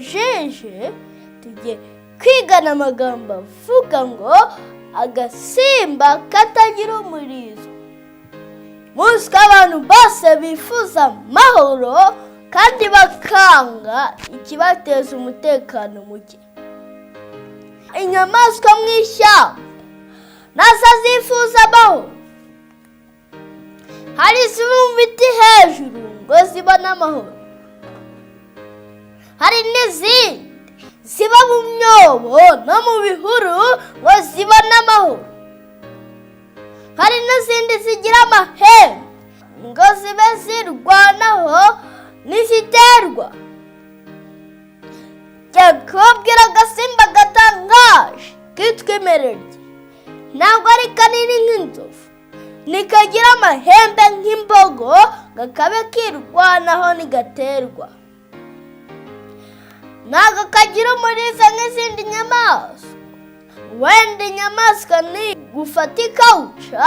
tubajije tugiye kwigana amagambo avuga ngo agasimba katagira umurizo. Muzi ko abantu bose bifuza amahoro kandi bakanga ikibateza umutekano muke. Inyamaswa mu ishyamba nazo zifuza amahoro. Hari iziba mu biti hejuru ngo zibone amahoro, hari n'izindi ziba mu myobo no mu bihuru ngo zibone amahoro, hari n'izindi zigira amahembe ngo zibe zirwanaho n'iziterwa. Njya kubabwira agasimba gatangaje kitwa impereryi. Ntabwo ari kanini nk'inzovu, nikagira amahembe nk'imbogo, gakabe kirwanaho nigaterwa. Ntabwo kagira umurizo nk'izindi nyamaswa. Wenda inyamaswa ni gufata ikawuca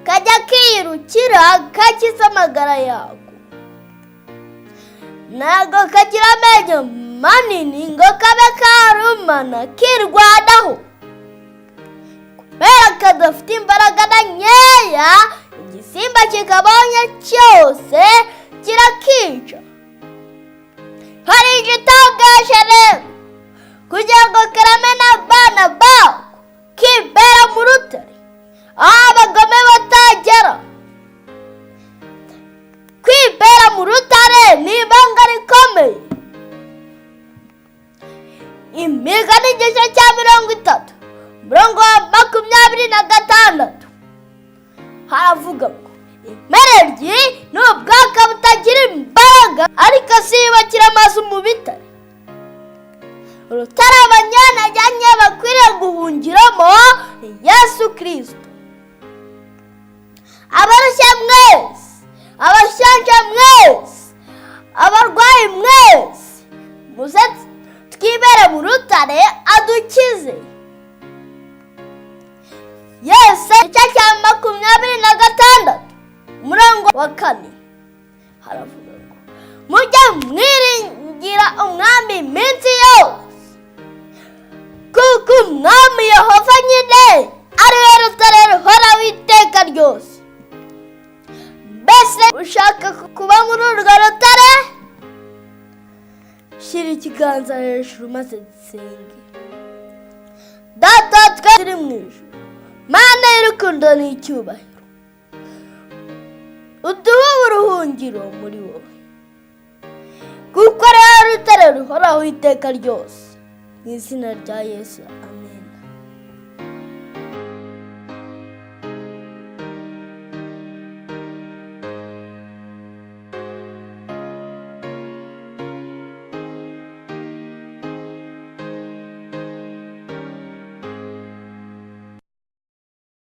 kajya kiyirukira kakiza amagara yako. Ntabwo kagira amenyo manini ngo kabe karumana kirwanaho. Kubera kadafite imbaraga na nkeya, igisimba kikabonye cyose kirakica. Hari igitangaje rero, kugira ngo karame n'abana bako kibera mu rutare aho abagome batagera. Kwibera mu rutare ni ibanga rikomeye. Imigani igice cya 30 umurongo wa 26 haravuga ngo impereryi ni ubwaka butagira imbaraga ariko ziyubakira amazu mu bitare. Urutare abanyanajyanye bakwiriye guhungiramo ni Yesu Kristo. Abarushye mwese, abashonje mwese, abarwayi mwese, muze twibere mu rutare adukize. Yesu igice cya 26 umurongo wa 4 haravuga ngo mujye mwiringira umwami iminsi yose, kuko umwami Yehova nyine ari we rutare ruhoraho iteka ryose. Mbese ushaka kuba muri urwo rutare? Shyira ikiganza hejuru maze dusenge. Data twari mu ijuru, Mana y'urukundo n'icyubahiro, uduhe uburuhungiro muri wowe, kuko ari wowe rutare ruhoraho iteka ryose. Mu izina rya Yesu, amen.